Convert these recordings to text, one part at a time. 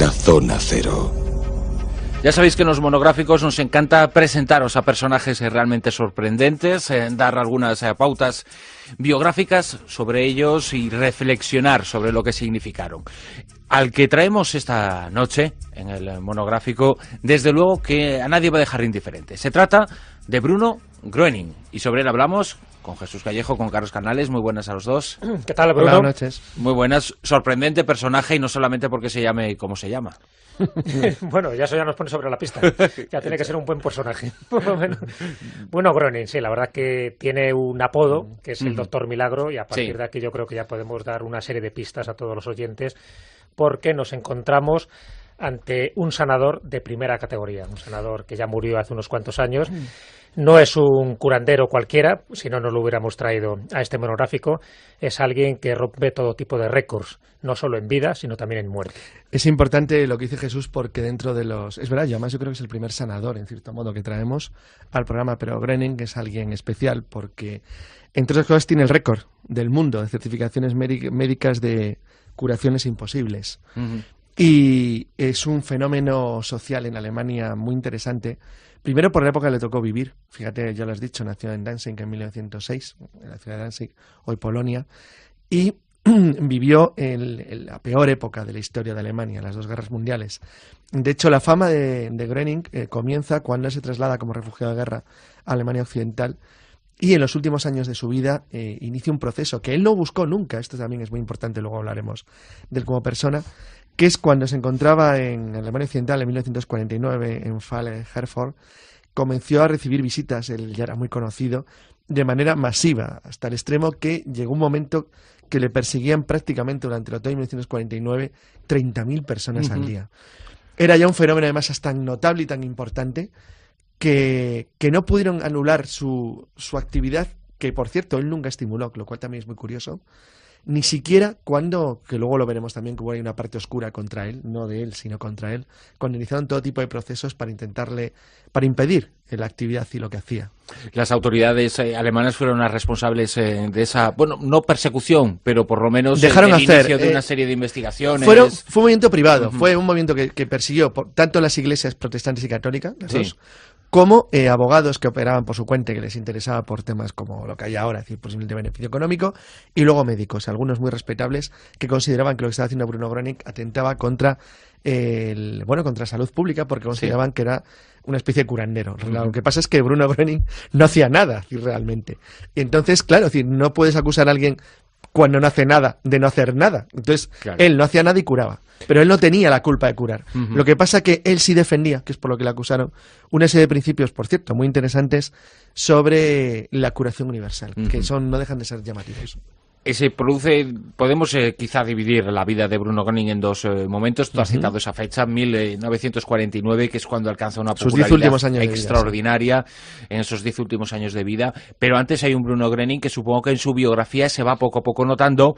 la Zona Cero. Ya sabéis que en los monográficos nos encanta presentaros a personajes realmente sorprendentes, dar algunas pautas biográficas sobre ellos y reflexionar sobre lo que significaron. Al que traemos esta noche en el monográfico, desde luego que a nadie va a dejar indiferente. Se trata de Bruno Groening y sobre él hablamos con Jesús Callejo, con Carlos Canales. Muy buenas a los dos. ¿Qué tal, Bruno? Buenas noches. Muy buenas. Sorprendente personaje y no solamente porque se llame como se llama. Bueno, ya eso ya nos pone sobre la pista. Ya tiene que ser un buen personaje, por lo menos. Bueno, Groening, sí, la verdad que tiene un apodo, que es el Doctor Milagro, y a partir de aquí yo creo que ya podemos dar una serie de pistas a todos los oyentes, porque nos encontramos ante un sanador de primera categoría, un sanador que ya murió hace unos cuantos años. No es un curandero cualquiera, si no, no lo hubiéramos traído a este monográfico. Es alguien que rompe todo tipo de récords, no solo en vida, sino también en muerte. Es importante lo que dice Jesús porque dentro de los... Es verdad, yo además yo creo que es el primer sanador, en cierto modo, que traemos al programa, pero Groening es alguien especial porque, entre otras cosas, tiene el récord del mundo de certificaciones médicas de curaciones imposibles. Y es un fenómeno social en Alemania muy interesante. Primero, por la época que le tocó vivir. Fíjate, ya lo has dicho, nació en Danzig en 1906, en la ciudad de Danzig, hoy Polonia, y vivió en la peor época de la historia de Alemania, las dos guerras mundiales. De hecho, la fama de Groening comienza cuando se traslada como refugiado de guerra a Alemania Occidental y en los últimos años de su vida inicia un proceso que él no buscó nunca. Esto también es muy importante, luego hablaremos de él como persona, que es cuando se encontraba en Alemania Occidental en 1949, en Falle, Herford, comenzó a recibir visitas, él ya era muy conocido, de manera masiva, hasta el extremo que llegó un momento que le persiguían prácticamente durante el otoño de 1949 30.000 personas al día. Era ya un fenómeno además tan notable y tan importante que no pudieron anular su actividad, que por cierto él nunca estimuló, lo cual también es muy curioso. Ni siquiera cuando, que luego lo veremos también, que hubo ahí una parte oscura contra él, no de él, sino contra él, cuando iniciaron todo tipo de procesos para para impedir la actividad y lo que hacía. Las autoridades alemanas fueron las responsables de esa, bueno, no persecución, pero por lo menos dejaron el hacer inicio de una serie de investigaciones. Fue un movimiento privado, fue un movimiento que persiguió tanto las iglesias protestantes y católicas, las dos, como abogados que operaban por su cuenta y que les interesaba por temas como lo que hay ahora, es decir, posiblemente beneficio económico, y luego médicos, algunos muy respetables, que consideraban que lo que estaba haciendo Bruno Groening atentaba contra contra salud pública, porque consideraban que era una especie de curandero. Lo que pasa es que Bruno Groening no hacía nada, realmente. Y entonces, claro, no puedes acusar a alguien cuando no hace nada, de no hacer nada. Entonces, él no hacía nada y curaba. Pero él no tenía la culpa de curar. Lo que pasa es que él sí defendía, que es por lo que le acusaron, una serie de principios, por cierto, muy interesantes sobre la curación universal, que no dejan de ser llamativos. Podemos quizá dividir la vida de Bruno Groening en dos momentos. Tú has citado esa fecha, 1949, que es cuando alcanza una popularidad extraordinaria en esos 10 últimos años de vida. Pero antes hay un Bruno Groening que supongo que en su biografía se va poco a poco notando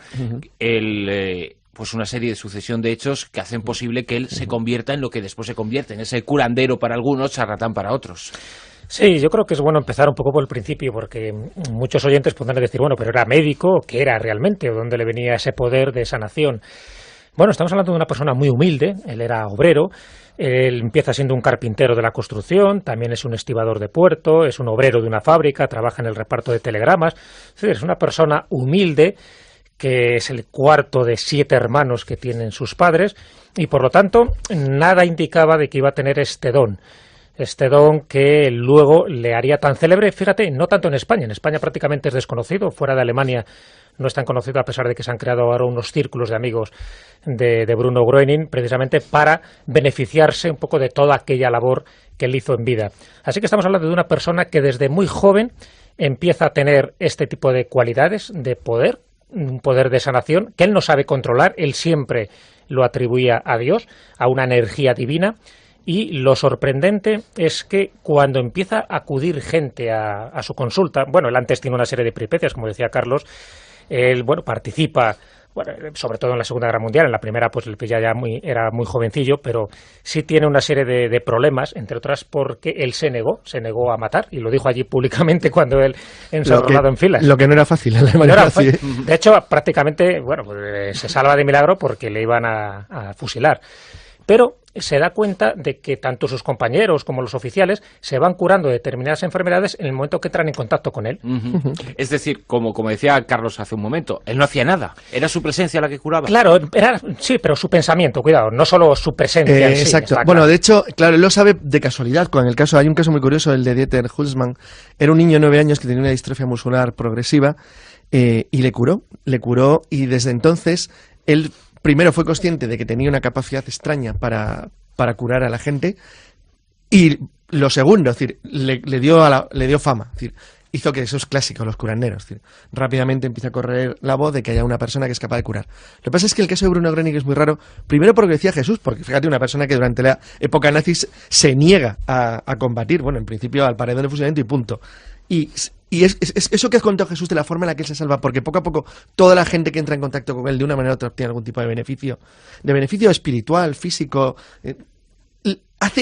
pues una serie de sucesión de hechos que hacen posible que él se convierta en lo que después se convierte, en ese curandero para algunos, charlatán para otros. Sí, yo creo que es bueno empezar un poco por el principio, porque muchos oyentes podrán decir, bueno, pero ¿era médico? ¿Qué era realmente? ¿O dónde le venía ese poder de sanación? Bueno, estamos hablando de una persona muy humilde, él era obrero, él empieza siendo un carpintero de la construcción, también es un estibador de puerto, es un obrero de una fábrica, trabaja en el reparto de telegramas, es decir, es una persona humilde, que es el cuarto de 7 hermanos que tienen sus padres, y por lo tanto nada indicaba de que iba a tener este don que luego le haría tan célebre, fíjate, no tanto en España prácticamente es desconocido, fuera de Alemania no es tan conocido, a pesar de que se han creado ahora unos círculos de amigos de Bruno Groening, precisamente para beneficiarse un poco de toda aquella labor que él hizo en vida. Así que estamos hablando de una persona que desde muy joven empieza a tener este tipo de cualidades, de poder, un poder de sanación, que él no sabe controlar, él siempre lo atribuía a Dios, a una energía divina. Y lo sorprendente es que cuando empieza a acudir gente a su consulta, bueno, él antes tiene una serie de peripecias, como decía Carlos, él, participa, sobre todo en la Segunda Guerra Mundial, en la primera pues era muy jovencillo, pero sí tiene una serie de problemas, entre otras porque él se negó a matar, y lo dijo allí públicamente cuando él encerrado en filas. Lo que no era fácil en la Alemania. De hecho, prácticamente, se salva de milagro porque le iban a fusilar. pero se da cuenta de que tanto sus compañeros como los oficiales se van curando de determinadas enfermedades en el momento que entran en contacto con él. Es decir, como decía Carlos hace un momento, él no hacía nada, era su presencia la que curaba. Claro, sí, pero su pensamiento, cuidado, no solo su presencia en sí. Exacto. Bueno, de hecho, claro, él lo sabe de casualidad. Hay un caso muy curioso, el de Dieter Hulsmann. Era un niño de 9 años que tenía una distrofia muscular progresiva y le curó y desde entonces él primero fue consciente de que tenía una capacidad extraña para curar a la gente y lo segundo, es decir, le dio fama, es decir, hizo que esos clásicos, los curanderos, es decir, rápidamente empieza a correr la voz de que haya una persona que es capaz de curar. Lo que pasa es que el caso de Bruno Gröning es muy raro, primero porque decía Jesús, porque fíjate, una persona que durante la época nazi se niega a combatir, bueno, en principio al paredón de fusilamiento y punto. Y es eso que has contado, Jesús, de la forma en la que él se salva, porque poco a poco toda la gente que entra en contacto con él de una manera u otra obtiene algún tipo de beneficio espiritual, físico.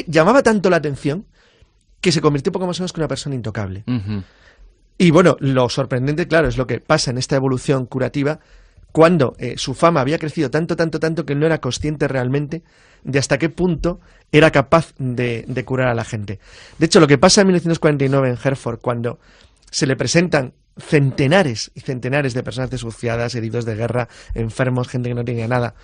Llamaba tanto la atención que se convirtió poco más o menos que una persona intocable. Y bueno, lo sorprendente, claro, es lo que pasa en esta evolución curativa cuando su fama había crecido tanto que él no era consciente realmente de hasta qué punto era capaz de curar a la gente. De hecho, lo que pasa en 1949 en Herford, cuando se le presentan centenares y centenares de personas desuciadas, heridos de guerra, enfermos, gente que no tenía nada,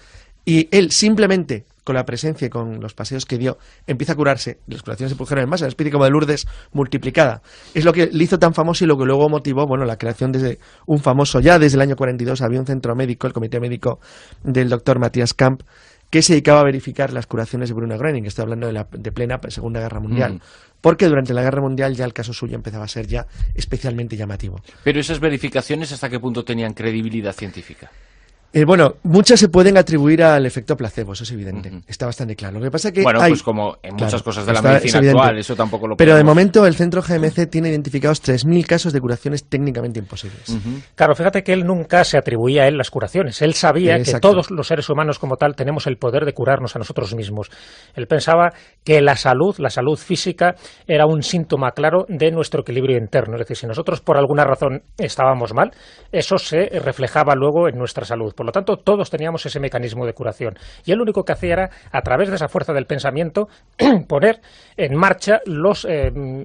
y él simplemente, con la presencia y con los paseos que dio, empieza a curarse. Las curaciones se produjeron en masa, una especie como de Lourdes multiplicada. Es lo que le hizo tan famoso y lo que luego motivó, bueno, la creación de un famoso, ya desde el año 42 había un centro médico, el comité médico del doctor Matthias Kamp, que se dedicaba a verificar las curaciones de Bruno Gröning, que estoy hablando de plena Segunda Guerra Mundial, porque durante la Guerra Mundial ya el caso suyo empezaba a ser ya especialmente llamativo. Pero esas verificaciones, ¿hasta qué punto tenían credibilidad científica? Bueno, muchas se pueden atribuir al efecto placebo, eso es evidente, está bastante claro. Lo que pasa que pues como en muchas cosas de la medicina actual, eso tampoco lo podemos... Pero de momento el centro GMC tiene identificados 3.000 casos de curaciones técnicamente imposibles. Claro, fíjate que él nunca se atribuía a él las curaciones. Él sabía que todos los seres humanos como tal tenemos el poder de curarnos a nosotros mismos. Él pensaba que la salud física era un síntoma claro de nuestro equilibrio interno. Es decir, si nosotros por alguna razón estábamos mal, eso se reflejaba luego en nuestra salud. Por lo tanto, todos teníamos ese mecanismo de curación. Y él lo único que hacía era, a través de esa fuerza del pensamiento, poner en marcha los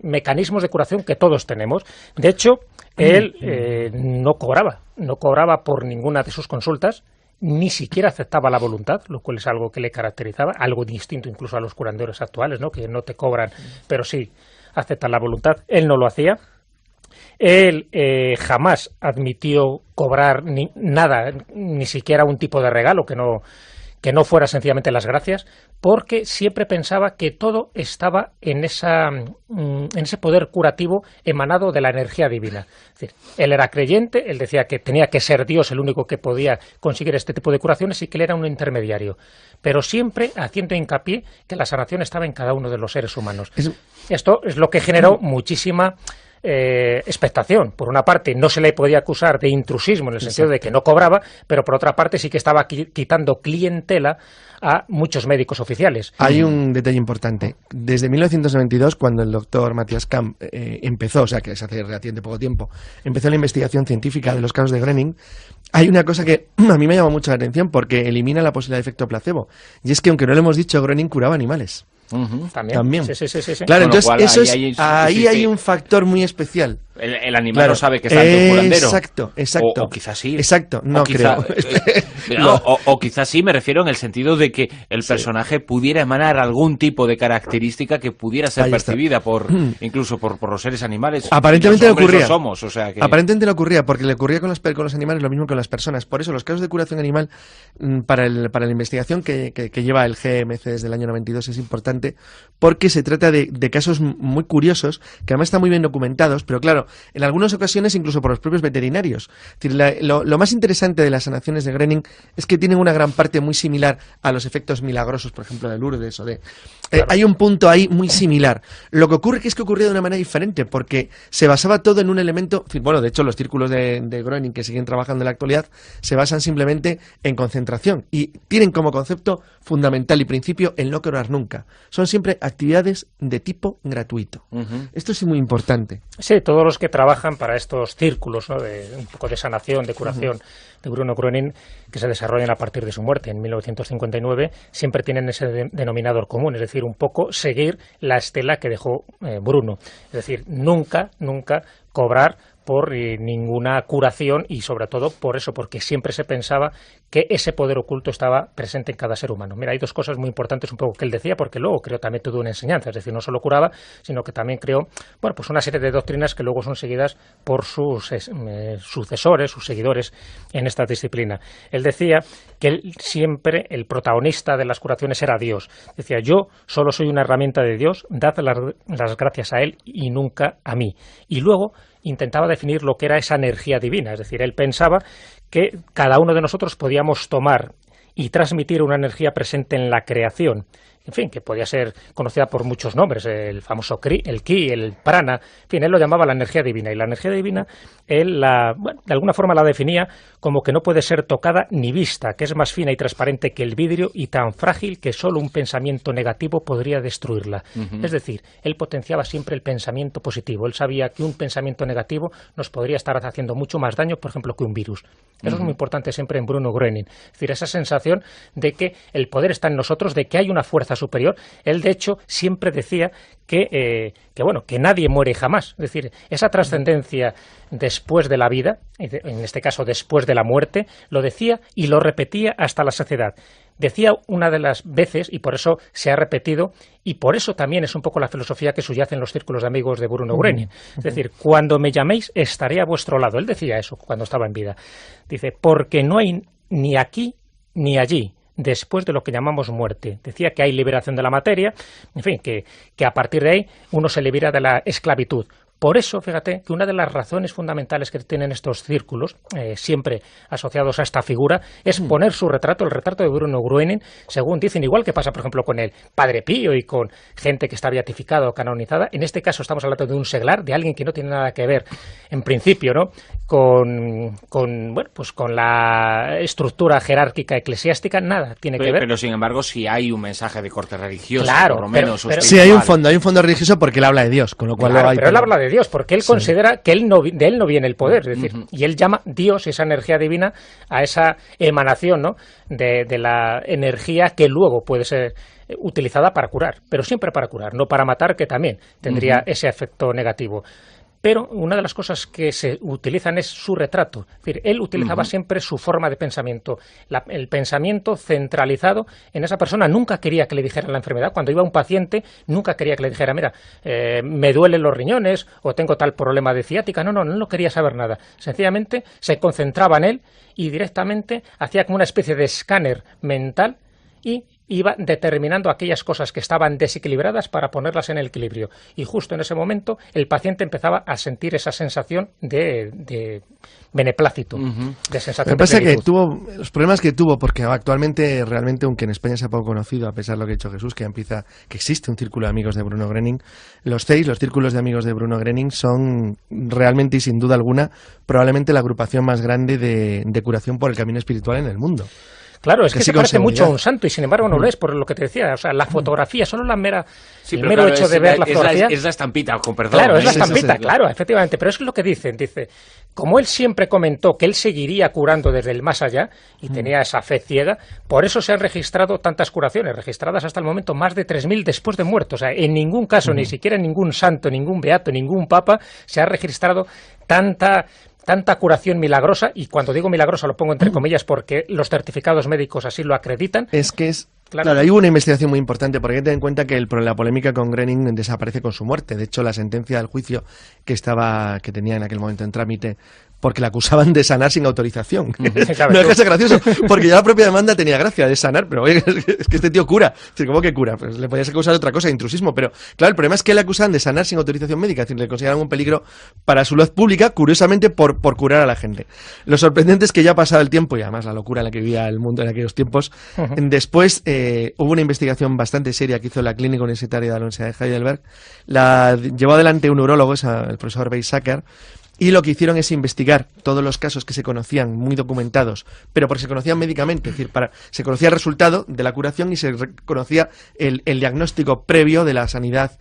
mecanismos de curación que todos tenemos. De hecho, él no cobraba por ninguna de sus consultas, ni siquiera aceptaba la voluntad, lo cual es algo que le caracterizaba, algo distinto incluso a los curanderos actuales, ¿no? Que no te cobran, pero sí aceptan la voluntad. Él no lo hacía. Él jamás admitió cobrar nada, ni siquiera un tipo de regalo que no fuera sencillamente las gracias, porque siempre pensaba que todo estaba en ese poder curativo emanado de la energía divina. Es decir, él era creyente, él decía que tenía que ser Dios el único que podía conseguir este tipo de curaciones y que él era un intermediario, pero siempre haciendo hincapié que la sanación estaba en cada uno de los seres humanos. Esto es lo que generó muchísima expectación. Por una parte no se le podía acusar de intrusismo en el sentido de que no cobraba, pero por otra parte sí que estaba quitando clientela a muchos médicos oficiales. Hay un detalle importante. Desde 1992, cuando el doctor Matthias Kamp empezó, o sea que es hace relativamente poco tiempo, empezó la investigación científica de los casos de Gröning, hay una cosa que a mí me llama mucho la atención porque elimina la posibilidad de efecto placebo, y es que aunque no lo hemos dicho, Gröning curaba animales. También. Sí. Claro, entonces ahí hay un factor muy especial. El animal no sabe que está ante un curandero. Exacto. O quizás sí. Exacto, no creo. O quizás sí, me refiero en el sentido de que el personaje pudiera emanar algún tipo de característica que pudiera ser percibida incluso por los seres animales. Aparentemente le ocurría. Somos, o sea que... Aparentemente le ocurría, porque le ocurría con los animales lo mismo que con las personas. Por eso los casos de curación animal para la investigación que lleva el GMC desde el año 92 es importante, porque se trata de casos muy curiosos, que además están muy bien documentados, pero claro, en algunas ocasiones incluso por los propios veterinarios. Es decir, lo más interesante de las sanaciones de Gröning es que tienen una gran parte muy similar a los efectos milagrosos, por ejemplo, de Lourdes o de... hay un punto ahí muy similar. Lo que ocurre es que ocurría de una manera diferente, porque se basaba todo en un elemento... Bueno, de hecho, los círculos de Gröning que siguen trabajando en la actualidad se basan simplemente en concentración y tienen como concepto fundamental y principio el no cobrar nunca. Son siempre actividades de tipo gratuito. Esto es muy importante. Sí, todos los que trabajan para estos círculos, ¿no?, de un poco de sanación, de curación de Bruno Gröning, que se desarrollan a partir de su muerte en 1959, siempre tienen ese denominador común, es decir, un poco seguir la estela que dejó Bruno. Es decir, nunca cobrar por ninguna curación y sobre todo por eso, porque siempre se pensaba que ese poder oculto estaba presente en cada ser humano. Mira, hay dos cosas muy importantes un poco que él decía, porque luego creó también toda una enseñanza, es decir, no solo curaba, sino que también creó, bueno, pues una serie de doctrinas que luego son seguidas por sus sucesores, sus seguidores en esta disciplina. Él decía que él siempre, el protagonista de las curaciones era Dios. Decía, yo solo soy una herramienta de Dios, dad las gracias a él y nunca a mí. Y luego intentaba definir lo que era esa energía divina, es decir, él pensaba que cada uno de nosotros podíamos tomar y transmitir una energía presente en la creación, en fin, que podía ser conocida por muchos nombres, el famoso el ki, el prana, en fin, él lo llamaba la energía divina, y la energía divina él de alguna forma la definía como que no puede ser tocada ni vista, que es más fina y transparente que el vidrio y tan frágil que solo un pensamiento negativo podría destruirla. Es decir, él potenciaba siempre el pensamiento positivo, él sabía que un pensamiento negativo nos podría estar haciendo mucho más daño, por ejemplo, que un virus. Eso es muy importante siempre en Bruno Gröning, es decir, esa sensación de que el poder está en nosotros, de que hay una fuerza superior. Él, de hecho, siempre decía que nadie muere jamás. Es decir, esa trascendencia después de la vida, en este caso después de la muerte, lo decía y lo repetía hasta la saciedad. Decía una de las veces, y por eso se ha repetido, y por eso también es un poco la filosofía que subyace en los círculos de amigos de Bruno Gröning. Es decir, cuando me llaméis estaré a vuestro lado. Él decía eso cuando estaba en vida. Dice, porque no hay ni aquí ni allí, después de lo que llamamos muerte. Decía que hay liberación de la materia, en fin, que a partir de ahí uno se libera de la esclavitud. Por eso, fíjate, que una de las razones fundamentales que tienen estos círculos, siempre asociados a esta figura, es poner su retrato, el retrato de Bruno Gröning, según dicen, igual que pasa, por ejemplo, con el Padre Pío y con gente que está beatificada o canonizada. En este caso estamos hablando de un seglar, de alguien que no tiene nada que ver, en principio, ¿no?, con la estructura jerárquica eclesiástica, nada tiene que ver. Pero, sin embargo, sí hay un mensaje de corte religioso, claro, por lo menos. Pero sí, hay un fondo religioso porque él habla de Dios, con lo cual claro, pero él habla de Dios, porque él considera que de él no viene el poder, es decir, y él llama Dios, esa energía divina, a esa emanación, ¿no?, de la energía que luego puede ser utilizada para curar, pero siempre para curar, no para matar, que también tendría ese efecto negativo. Pero una de las cosas que se utilizan es su retrato. Es decir, él utilizaba siempre su forma de pensamiento, el pensamiento centralizado en esa persona. Nunca quería que le dijeran la enfermedad. Cuando iba un paciente, nunca quería que le dijera, mira, me duelen los riñones o tengo tal problema de ciática. No quería saber nada. Sencillamente se concentraba en él y directamente hacía como una especie de escáner mental y iba determinando aquellas cosas que estaban desequilibradas para ponerlas en el equilibrio. Y justo en ese momento el paciente empezaba a sentir esa sensación de beneplácito, de sensación. Lo que pasa es que los problemas que tuvo, porque actualmente, realmente, aunque en España sea poco conocido, a pesar de lo que ha dicho Jesús, que existe un círculo de amigos de Bruno Gröning, los círculos de amigos de Bruno Gröning son realmente y sin duda alguna probablemente la agrupación más grande de curación por el camino espiritual en el mundo. Claro, es que se parece mucho a un santo y sin embargo no lo es, por lo que te decía. O sea, la fotografía, solo el mero hecho de ver la fotografía. Es la estampita, con perdón. Claro, es la estampita, claro, efectivamente. Pero es lo que dicen. Dice, como él siempre comentó que él seguiría curando desde el más allá y tenía esa fe ciega, por eso se han registrado tantas curaciones, registradas hasta el momento más de 3.000 después de muerto. O sea, en ningún caso, ni siquiera ningún santo, ningún beato, ningún papa se ha registrado tanta curación milagrosa, y cuando digo milagrosa lo pongo entre comillas porque los certificados médicos así lo acreditan. Claro, hay una investigación muy importante, porque hay que tener en cuenta que la polémica con Gröning desaparece con su muerte. De hecho, la sentencia del juicio que tenía en aquel momento en trámite, porque la acusaban de sanar sin autorización. No deja de ser gracioso, porque ya la propia demanda tenía gracia de sanar, pero oye, es que este tío cura. Es decir, ¿cómo que cura? Pues le podías acusar de otra cosa, de intrusismo, pero claro, el problema es que le acusaban de sanar sin autorización médica, es decir, le consideraban un peligro para su salud pública, curiosamente por curar a la gente. Lo sorprendente es que ya ha pasado el tiempo, y además la locura en la que vivía el mundo en aquellos tiempos. Después hubo una investigación bastante seria que hizo la Clínica Universitaria de la Universidad de Heidelberg, la llevó adelante un urólogo, el profesor Weizsäcker, y lo que hicieron es investigar todos los casos que se conocían, muy documentados, pero porque se conocían médicamente, es decir, se conocía el resultado de la curación y se conocía el diagnóstico previo de la sanidad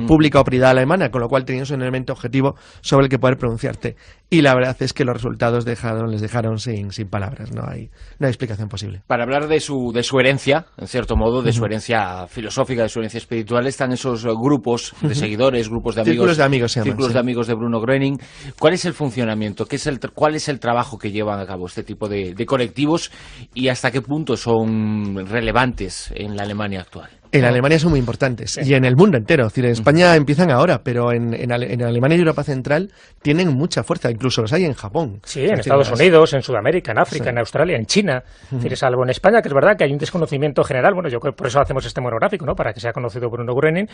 pública o privada alemana, con lo cual tenías un elemento objetivo sobre el que poder pronunciarte. Y la verdad es que los resultados les dejaron sin palabras, no hay explicación posible. Para hablar de su herencia, en cierto modo, de su herencia filosófica, de su herencia espiritual, están esos grupos de seguidores, grupos de amigos. Círculos de amigos se llaman. Círculos de amigos de Bruno Gröning. ¿Cuál es el funcionamiento? ¿Cuál es el trabajo que llevan a cabo este tipo de colectivos y hasta qué punto son relevantes en la Alemania actual? En Alemania son muy importantes, y en el mundo entero. Es decir, en España empiezan ahora, pero en Alemania y Europa Central tienen mucha fuerza, incluso los hay en Japón. Sí, en Estados Unidos, en Sudamérica, en África, en Australia, en China. Es decir, salvo en España, que es verdad que hay un desconocimiento general. Bueno, yo creo que por eso hacemos este monográfico, ¿no? Para que sea conocido Bruno Gröning.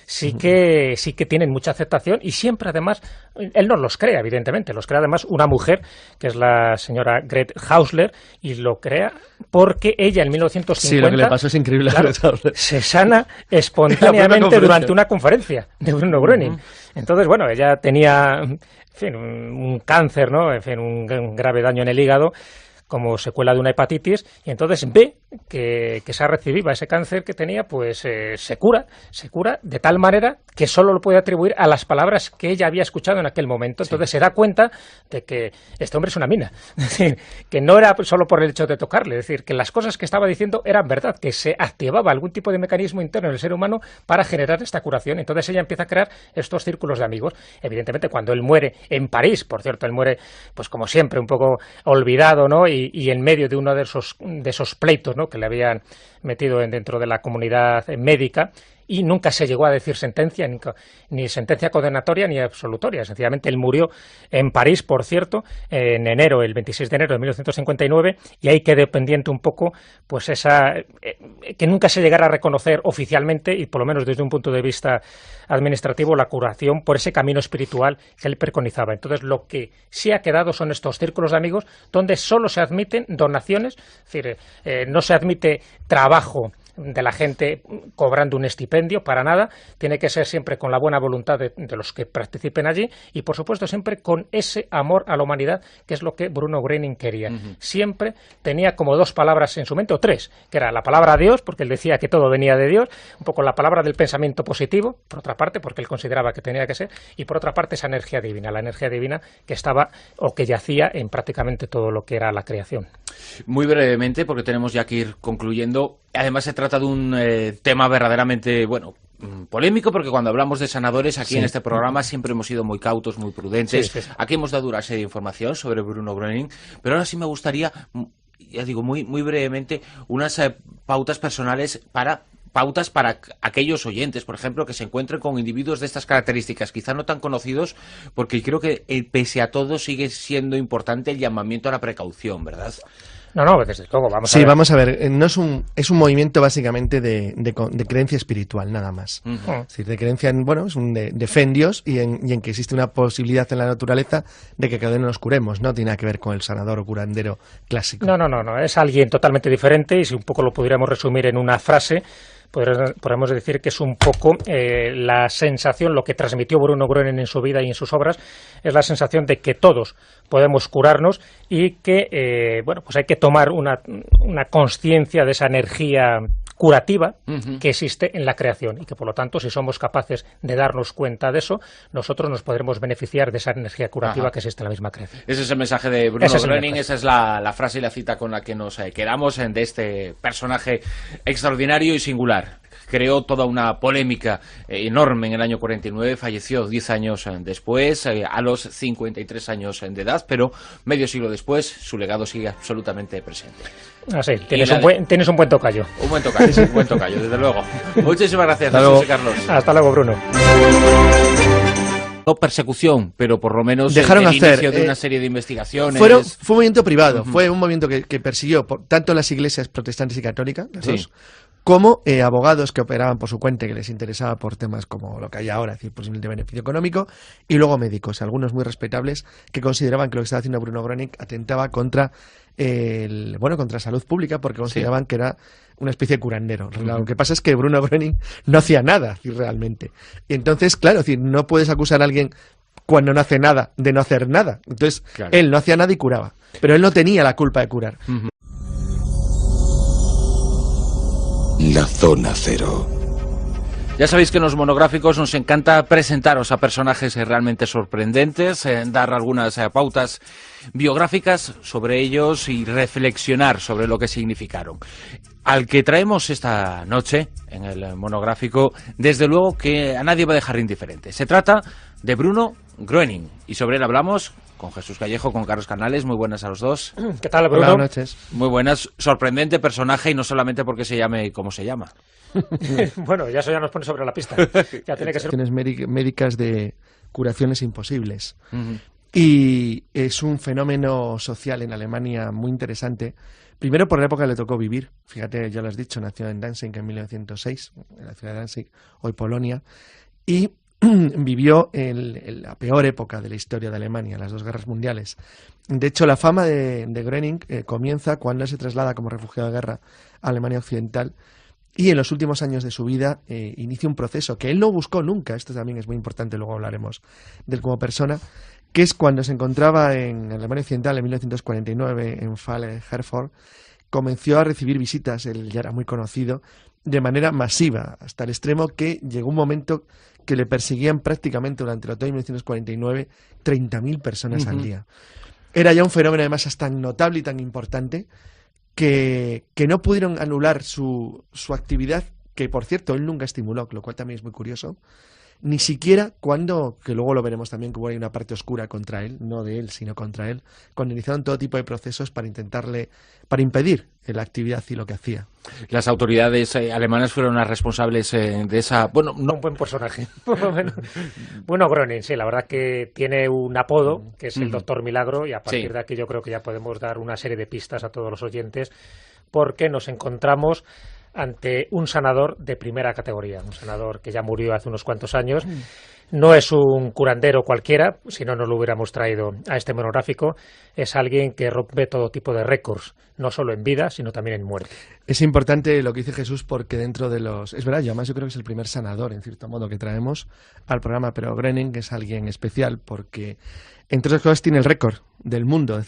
Sí que tienen mucha aceptación, y siempre, además, él no los crea, evidentemente, los crea además una mujer, que es la señora Grete Hausler, y lo crea porque ella en 1950... Sí, lo que le pasó es increíble. Claro, se sana espontáneamente durante una conferencia de Bruno Gröning. Entonces, bueno, ella tenía, en fin, un cáncer, ¿no? En fin, un grave daño en el hígado como secuela de una hepatitis, y entonces ve que esa recidiva, ese cáncer que tenía, pues se cura de tal manera que solo lo puede atribuir a las palabras que ella había escuchado en aquel momento. Entonces se da cuenta de que este hombre es una mina, es decir, que no era solo por el hecho de tocarle, es decir, que las cosas que estaba diciendo eran verdad, que se activaba algún tipo de mecanismo interno en el ser humano para generar esta curación. Entonces ella empieza a crear estos círculos de amigos. Evidentemente, cuando él muere en París, por cierto, él muere, pues como siempre, un poco olvidado, ¿no? Y en medio de uno de esos pleitos, ¿no? Que le habían metido dentro de la comunidad médica, y nunca se llegó a decir sentencia, ni sentencia condenatoria ni absolutoria. Sencillamente él murió en París, por cierto, en enero, el 26 de enero de 1959, y ahí quedó pendiente un poco pues que nunca se llegara a reconocer oficialmente, y por lo menos desde un punto de vista administrativo, la curación por ese camino espiritual que él preconizaba. Entonces, lo que sí ha quedado son estos círculos de amigos donde solo se admiten donaciones, es decir, no se admite trabajo de la gente cobrando un estipendio, para nada. Tiene que ser siempre con la buena voluntad de los que participen allí, y por supuesto siempre con ese amor a la humanidad, que es lo que Bruno Gröning quería. Siempre tenía como dos palabras en su mente, o tres, que era la palabra Dios, porque él decía que todo venía de Dios, un poco la palabra del pensamiento positivo, por otra parte, porque él consideraba que tenía que ser, y por otra parte esa energía divina, la energía divina que estaba o que yacía en prácticamente todo lo que era la creación. Muy brevemente, porque tenemos ya que ir concluyendo. Además, se trata de un tema verdaderamente, bueno, polémico, porque cuando hablamos de sanadores aquí en este programa siempre hemos sido muy cautos, muy prudentes. Sí. Aquí hemos dado una serie de información sobre Bruno Gröning, pero ahora sí me gustaría, ya digo, muy brevemente, unas pautas personales para aquellos oyentes, por ejemplo, que se encuentren con individuos de estas características, quizá no tan conocidos, porque creo que pese a todo sigue siendo importante el llamamiento a la precaución, ¿verdad? No, desde luego, vamos a ver. Sí, vamos a ver, no es un movimiento básicamente de creencia espiritual, nada más. Es decir, de creencia en, bueno, es de fe en Dios y en que existe una posibilidad en la naturaleza de que cada uno nos curemos, no tiene nada que ver con el sanador o curandero clásico. No, es alguien totalmente diferente, y si un poco lo pudiéramos resumir en una frase, podemos decir que es un poco la sensación, lo que transmitió Bruno Gröning en su vida y en sus obras, es la sensación de que todos podemos curarnos, y que pues hay que tomar una conciencia de esa energía curativa que existe en la creación, y que por lo tanto, si somos capaces de darnos cuenta de eso, nosotros nos podremos beneficiar de esa energía curativa que existe en la misma creación. Ese es el mensaje de Bruno Gröning, esa es la frase y la cita con la que nos quedamos de este personaje extraordinario y singular. Creó toda una polémica enorme en el año 49, falleció 10 años después, a los 53 años de edad, pero medio siglo después su legado sigue absolutamente presente. Sí, tienes un buen tocayo. Un buen tocayo, desde luego. Muchísimas gracias, José Carlos. Hasta luego, Bruno. No persecución, pero por lo menos dejaron el hacer inicio de una serie de investigaciones. Fue un movimiento privado, fue un movimiento que persiguió tanto las iglesias protestantes y católicas, las dos, como abogados que operaban por su cuenta, que les interesaba por temas como lo que hay ahora, es decir, posiblemente beneficio económico, y luego médicos, algunos muy respetables, que consideraban que lo que estaba haciendo Bruno Gröning atentaba contra salud pública, porque consideraban que era una especie de curandero. Lo que pasa es que Bruno Gröning no hacía nada, realmente. Y entonces, claro, no puedes acusar a alguien cuando no hace nada, de no hacer nada. Entonces, claro, él no hacía nada y curaba. Pero él no tenía la culpa de curar. La Zona Cero. Ya sabéis que en los monográficos nos encanta presentaros a personajes realmente sorprendentes, dar algunas pautas biográficas sobre ellos y reflexionar sobre lo que significaron. Al que traemos esta noche en el monográfico, desde luego que a nadie va a dejar indiferente. Se trata de Bruno Groening y sobre él hablamos con Jesús Callejo, con Carlos Canales. Muy buenas a los dos. ¿Qué tal, Bruno? Buenas noches. Muy buenas. Sorprendente personaje y no solamente porque se llame como se llama. Bueno, ya eso ya nos pone sobre la pista. Ya tiene que ser médicas de curaciones imposibles. Y es un fenómeno social en Alemania muy interesante. Primero por la época que le tocó vivir. Fíjate, ya lo has dicho, nació en Danzig en 1906, en la ciudad de Danzig, hoy Polonia, y vivió en la peor época de la historia de Alemania, las dos guerras mundiales. De hecho, la fama de Groening comienza cuando se traslada como refugiado de guerra a Alemania Occidental y en los últimos años de su vida inicia un proceso que él no buscó nunca. Esto también es muy importante, luego hablaremos de él como persona, que es cuando se encontraba en Alemania Occidental en 1949, en Halle-Herford, comenzó a recibir visitas, él ya era muy conocido, de manera masiva, hasta el extremo que llegó un momento que le persiguían prácticamente durante el otoño de 1949 30.000 personas al día. Era ya un fenómeno además tan notable y tan importante que no pudieron anular su actividad, que por cierto él nunca estimuló, lo cual también es muy curioso, ni siquiera cuando, que luego lo veremos también, que hubo ahí una parte oscura contra él, no de él, sino contra él, cuando iniciaron todo tipo de procesos para impedir la actividad y lo que hacía. Las autoridades alemanas fueron las responsables de esa... Bueno, no... Un buen personaje. Bueno, Groening, sí, la verdad que tiene un apodo, que es el Doctor Milagro, y a partir de aquí yo creo que ya podemos dar una serie de pistas a todos los oyentes, porque nos encontramos ante un sanador de primera categoría, un sanador que ya murió hace unos cuantos años. No es un curandero cualquiera, si no, no lo hubiéramos traído a este monográfico. Es alguien que rompe todo tipo de récords, no solo en vida, sino también en muerte. Es importante lo que dice Jesús porque dentro de los... Es verdad, yo además yo creo que es el primer sanador, en cierto modo, que traemos al programa, pero Groening es alguien especial porque, entre otras cosas, tiene el récord del mundo de